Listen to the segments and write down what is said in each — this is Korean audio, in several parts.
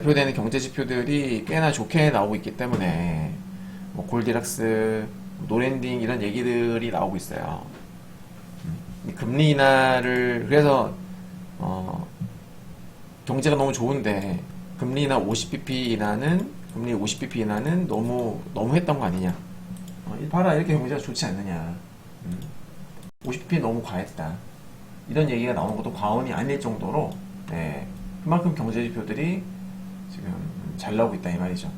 발표되는 경제 지표들이 꽤나 좋게 나오고 있기 때문에 뭐 골디락스, 노랜딩 이런 얘기들이 나오고 있어요. 금리 인하를 그래서 경제가 너무 좋은데 금리 인하 50bp 인하는 금리 50bp 인하는 너무 했던 거 아니냐? 봐라 이렇게 경제가 좋지 않느냐? 50bp 너무 과했다. 이런 얘기가 나오는 것도 과언이 아닐 정도로 그만큼 경제 지표들이 지금 잘 나오고 있다 이 말이죠.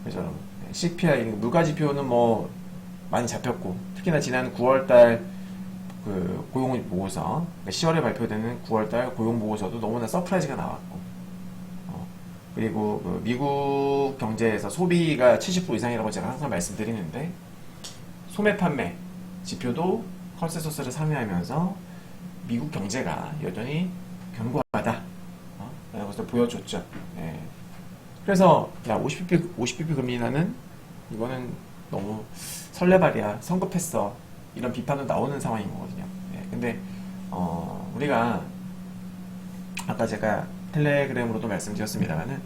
그래서 여러분 CPI 물가 지표는 뭐 많이 잡혔고 특히나 지난 9월달 그 고용 보고서 10월에 발표되는 9월달 고용 보고서도 너무나 서프라이즈가 나왔고 그리고 그 미국 경제에서 소비가 70% 이상이라고 제가 항상 말씀드리는데 소매 판매 지표도 컨센서스를 상회하면서 미국 경제가 여전히 견고하다 라는 것을 보여줬죠. 그래서 야 50bp 금리 인하는 이거는 너무 설레발이야 성급했어 이런 비판도 나오는 상황인 거거든요. 근데 우리가 아까 제가 텔레그램으로도 말씀드렸습니다만은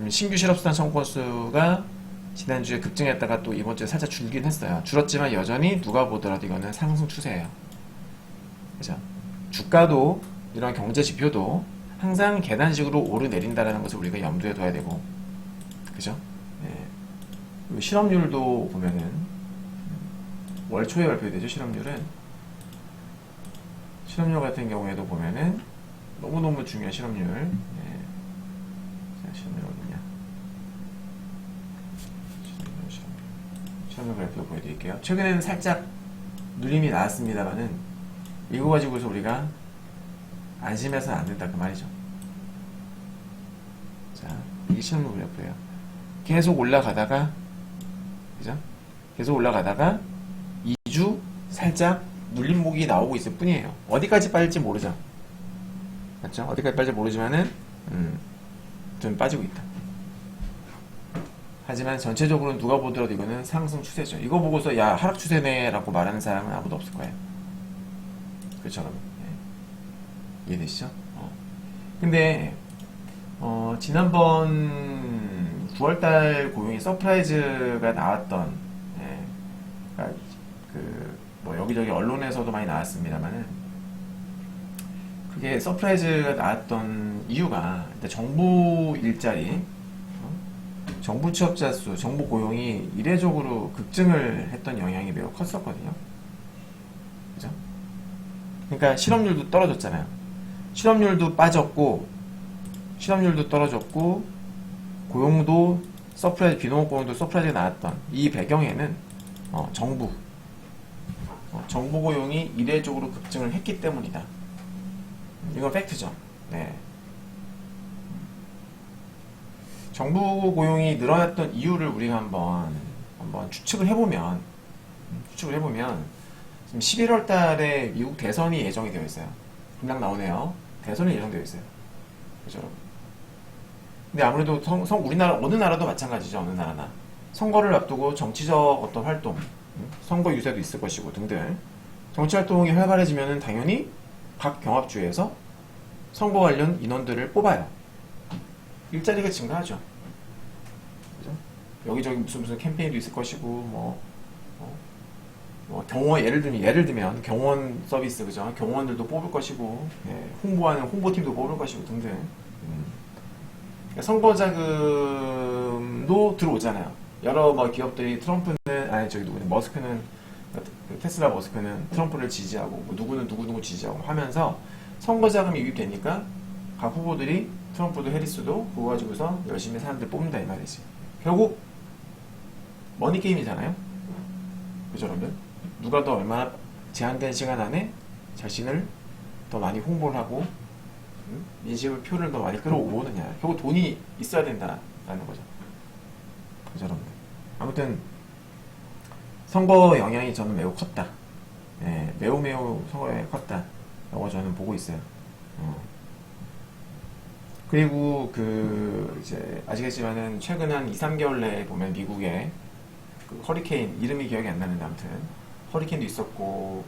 신규 실업수당 청구 건수가 지난주에 급증했다가 또 이번주에 살짝 줄긴 했어요. 줄었지만 여전히 누가 보더라도 이거는 상승 추세예요. 그죠? 주가도 이런 경제 지표도 항상 계단식으로 오르내린다라는 것을 우리가 염두에 둬야 되고, 그죠? 그리고 실업률도 보면은 월 초에 발표되죠. 실업률 같은 경우에도 보면은 너무너무 중요한 실업률. 자, 실업률 어디냐? 실업률 발표 보여드릴게요. 최근에는 살짝 눌림이 나왔습니다만은 이거 가지고서 우리가 안심해서는 안 된다 그 말이죠. 자, 이게 실업률 그래프예요. 계속 올라가다가, 그죠? 계속 올라가다가 2주 살짝 눌림목이 나오고 있을 뿐이에요. 어디까지 빠질지 모르죠. 맞죠? 어디까지 빠질지 모르지만은 좀 빠지고 있다. 하지만 전체적으로는 누가 보더라도 이거는 상승 추세죠. 이거 보고서 야 하락 추세네 라고 말하는 사람은 아무도 없을 거예요. 그렇죠 여러분? 이해되시죠? 근데 지난번 9월달 고용이 서프라이즈가 나왔던 그러니까 뭐 여기저기 언론에서도 많이 나왔습니다만은 그게 서프라이즈가 나왔던 이유가 정부 일자리, 정부 취업자 수, 정부 고용이 이례적으로 급증을 했던 영향이 매우 컸었거든요. 그죠? 그러니까 실업률도 떨어졌잖아요. 실업률도 빠졌고, 실업률도 떨어졌고, 고용도 서프라이즈, 비농업 고용도 서프라이즈가 나왔던 이 배경에는 정부 고용이 이례적으로 급증을 했기 때문이다. 이건 팩트죠. 정부 고용이 늘어났던 이유를 우리가 한번 추측을 해보면 지금 11월 달에 미국 대선이 예정이 되어 있어요. 금방 나오네요. 대선이 예정되어 있어요. 그죠? 근데 아무래도 우리나라 어느 나라도 마찬가지죠. 어느 나라나 선거를 앞두고 정치적 어떤 활동, 선거 유세도 있을 것이고 등등 정치 활동이 활발해지면은 당연히 각 경합주에서 선거 관련 인원들을 뽑아요. 일자리가 증가하죠. 그죠? 여기저기 무슨 캠페인도 있을 것이고 경원 예를 들면 경원 서비스 그죠? 경원들도 뽑을 것이고 홍보하는 홍보팀도 뽑을 것이고 등등. 그러니까 선거 자금도 들어오잖아요. 여러 기업들이 트럼프는 머스크는 테슬라 머스크는 트럼프를 지지하고 누구는 누구 지지하고 하면서 선거 자금이 유입되니까 각 후보들이 트럼프도 해리스도 그거 가지고서 열심히 사람들 뽑는다 이 말이지. 결국 머니 게임이잖아요. 그죠 여러분들? 누가 더 얼마나 제한된 시간 안에 자신을 더 많이 홍보를 하고 민심의 표를 더 많이 끌어오느냐. 결국 돈이 있어야 된다라는 거죠. 그죠 여러분들? 아무튼 선거 영향이 저는 매우 컸다. 매우 선거 영향이 컸다. 라고 저는 보고 있어요. 그리고 이제 아시겠지만은 최근 한 2-3개월 내에 보면 미국에 허리케인 이름이 기억이 안 나는데 아무튼 허리케인도 있었고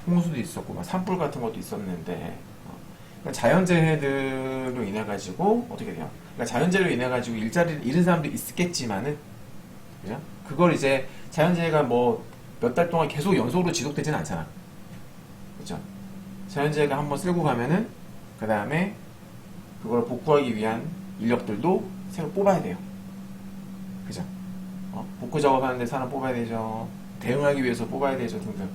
홍수도 있었고 산불 같은 것도 있었는데 그러니까 자연재해들로 인해 가지고 어떻게 돼요? 그러니까 자연재해로 인해 가지고 일자리를 잃은 사람도 있겠지만은, 그죠? 그걸 이제 자연재해가 뭐 몇 달 동안 계속 연속으로 지속되지는 않잖아. 그죠? 자연재해가 한번 쓸고 가면은 그 다음에 그걸 복구하기 위한 인력들도 새로 뽑아야 돼요. 그죠? 복구 작업하는데 사람 뽑아야 되죠. 대응하기 위해서 뽑아야 되죠. 등등.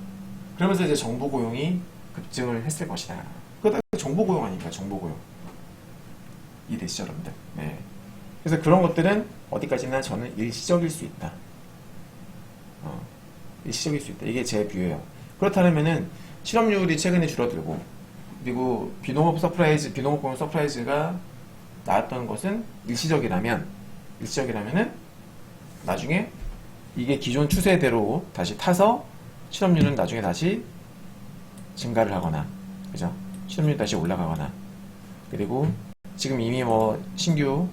그러면서 이제 정보 고용이 급증을 했을 것이다. 그거 다 정보 고용 아닙니까? 정보 고용. 이해되시죠, 여러분들? 네. 그래서 그런 것들은 어디까지나 저는 일시적일 수 있다. 일시적일 수 있다. 이게 제 뷰예요. 그렇다면은 실업률이 최근에 줄어들고, 그리고 비농업 고용 서프라이즈가 나왔던 것은 일시적이라면은 나중에 이게 기존 추세대로 다시 타서 실업률은 나중에 다시 증가를 하거나, 그죠? 실업률이 다시 올라가거나, 그리고 지금 이미 뭐 신규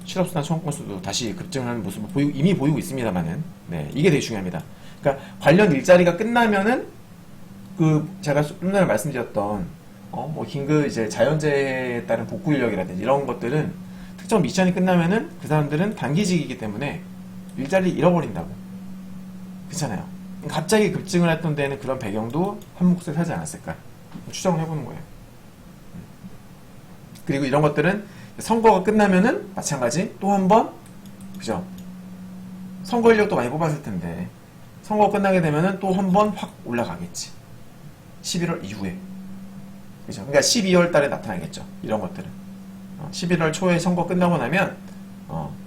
실업수당 청구 건수도 다시 급증하는 모습을 이미 보이고 있습니다만은, 네, 이게 되게 중요합니다. 그러니까 관련 일자리가 끝나면은 제가 좀 전에 말씀드렸던 뭐 긴급 이제 자연재해에 따른 복구 인력이라든지 이런 것들은 특정 미션이 끝나면은 그 사람들은 단기직이기 때문에 일자리 잃어버린다고. 그렇잖아요. 갑자기 급증을 했던 데는 그런 배경도 한 몫을 하지 않았을까 추정을 해보는 거예요. 그리고 이런 것들은 선거가 끝나면은 마찬가지 또 한 번, 그죠? 선거 인력도 많이 뽑았을 텐데 선거가 끝나게 되면은 또 한 번 확 올라가겠지. 11월 이후에. 그죠? 그러니까 12월 달에 나타나겠죠. 이런 것들은. 11월 초에 선거 끝나고 나면,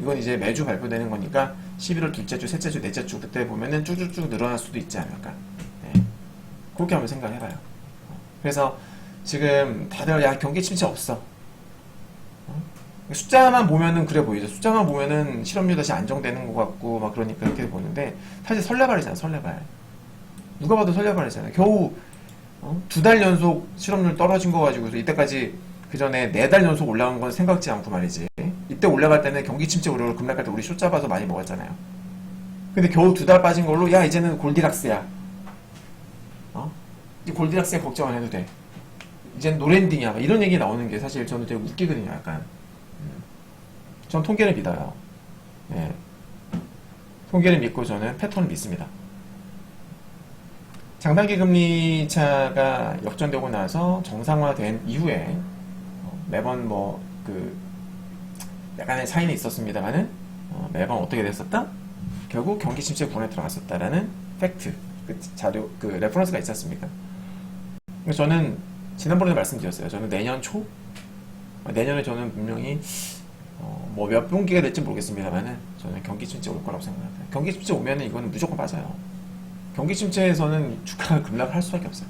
이건 이제 매주 발표되는 거니까 11월 둘째 주, 셋째 주, 넷째 주 그때 보면은 쭉쭉쭉 늘어날 수도 있지 않을까. 네. 그렇게 한번 생각해봐요. 그래서 지금 다들 야, 경기 침체 없어. 숫자만 보면은 그래 보이죠. 숫자만 보면은 실업률 다시 안정되는 것 같고 막 그러니까 그렇게 보이는데 사실 설레발이잖아. 설레발. 누가 봐도 설레발이잖아. 겨우 2달 연속 실업률 떨어진 거 가지고 이때까지 그 전에 4달 연속 올라간 건 생각지 않고 말이지. 이때 올라갈 때는 경기 침체 우려를 급락할 때 우리 숏 잡아서 많이 먹었잖아요. 근데 겨우 2달 빠진 걸로 야 이제는 골디락스야. 이 골디락스에 걱정 안 해도 돼. 이제는 노랜딩이야. 이런 얘기 나오는 게 사실 저는 되게 웃기거든요. 약간. 전 통계를 믿어요. 예. 통계를 믿고 저는 패턴을 믿습니다. 장단기 금리 차가 역전되고 나서 정상화된 이후에 매번 약간의 차이는 있었습니다만은 매번 어떻게 됐었다? 결국 경기 침체 구간에 들어갔었다라는 팩트, 자료, 레퍼런스가 있지 않습니까? 저는 지난번에 말씀드렸어요. 저는 내년에 저는 분명히 몇 분기가 될지 모르겠습니다만은 저는 경기 침체 올 거라고 생각합니다. 경기 침체 오면은 이거는 무조건 빠져요. 경기 침체에서는 주가가 급락을 할 수밖에 없어요.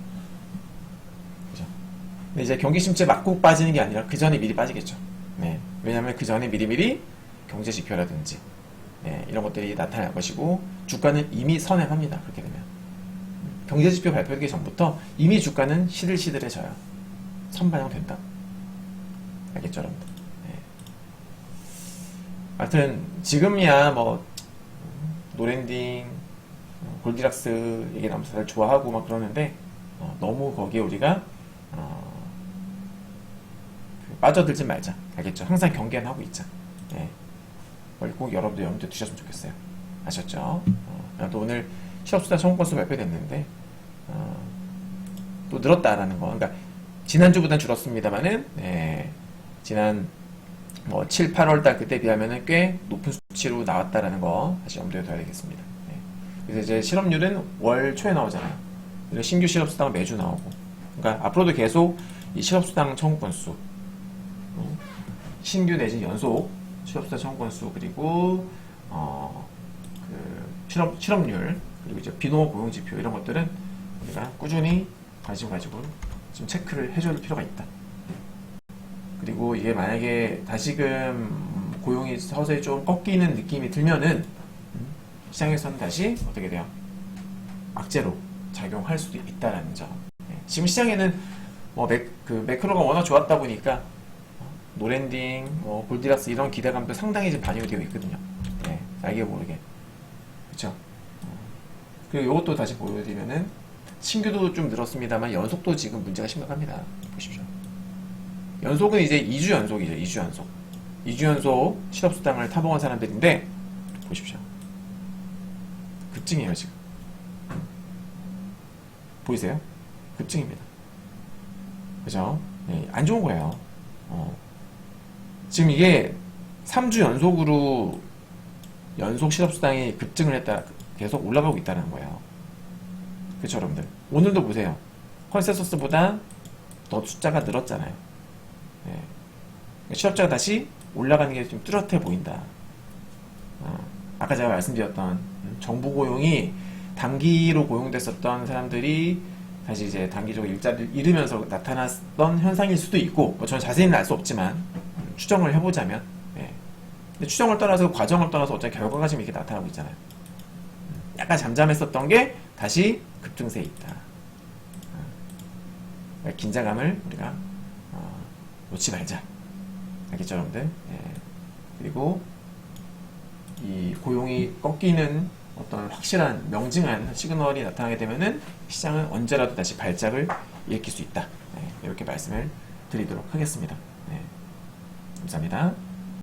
그죠? 근데 이제 경기 침체 맞고 빠지는 게 아니라 그 전에 미리 빠지겠죠. 네. 왜냐하면 그 전에 미리미리 경제 지표라든지 이런 것들이 나타날 것이고 주가는 이미 선행합니다. 그렇게 되면 경제 지표 발표되기 전부터 이미 주가는 시들시들해져요. 선반영된다. 알겠죠, 여러분들? 하여튼 지금이야 노랜딩, 골디락스 얘기 나오면서 다들 좋아하고 막 그러는데 너무 거기에 우리가 빠져들지 말자. 알겠죠? 항상 경계는 하고 있자. 그걸 꼭 여러분들 염두에 두셨으면 좋겠어요. 아셨죠? 또 오늘 실업수당 청구 건수 발표됐는데 또 늘었다라는 거. 그러니까 지난주보다는 줄었습니다만은 지난 7, 8월 달 그때 비하면은 꽤 높은 수치로 나왔다라는 거 다시 염두에 둬야 되겠습니다. 그래서 이제 실업률은 월 초에 나오잖아요. 그리고 신규 실업수당은 매주 나오고. 그러니까 앞으로도 계속 이 실업수당 청구 건수, 신규 내지 연속 실업수당 청구 건수, 그리고 실업률, 그리고 이제 비농업 고용 지표 이런 것들은 우리가 꾸준히 관심 가지고 좀 체크를 해줄 필요가 있다. 그리고 이게 만약에 다시금 고용이 서서히 좀 꺾이는 느낌이 들면은 시장에서는 다시 어떻게 돼요? 악재로 작용할 수도 있다라는 점. 지금 시장에는 매크로가 워낙 좋았다 보니까 노랜딩, 골디락스 이런 기대감도 상당히 지금 반영이 되어 있거든요. 알게 모르게. 그렇죠? 그리고 이것도 다시 보여드리면은 신규도 좀 늘었습니다만 연속도 지금 문제가 심각합니다. 보십시오. 연속은 이제 2주 연속이죠. 2주 연속. 2주 연속 실업수당을 타봉한 사람들인데 보십시오. 급증이에요 지금. 보이세요? 급증입니다. 그죠? 네, 안 좋은 거예요. 지금 이게 3주 연속으로 연속 실업수당이 급증을 했다, 계속 올라가고 있다는 거예요. 그쵸, 여러분들? 오늘도 보세요. 컨센서스보다 더 숫자가 늘었잖아요. 네. 실업자가 다시 올라가는 게 좀 뚜렷해 보인다. 아까 제가 말씀드렸던 정부 고용이 단기로 고용됐었던 사람들이 다시 이제 단기적으로 일자리를 잃으면서 나타났던 현상일 수도 있고, 뭐 저는 자세히는 알 수 없지만 추정을 해보자면, 근데 추정을 떠나서 과정을 떠나서 어차피 결과가 지금 이렇게 나타나고 있잖아요. 약간 잠잠했었던 게 다시 급증세에 있다. 그러니까 긴장감을 우리가 놓지 말자. 알겠죠, 여러분들? 그리고 이 고용이 꺾이는 어떤 확실한 명징한 시그널이 나타나게 되면은 시장은 언제라도 다시 발작을 일으킬 수 있다. 이렇게 말씀을 드리도록 하겠습니다. 감사합니다.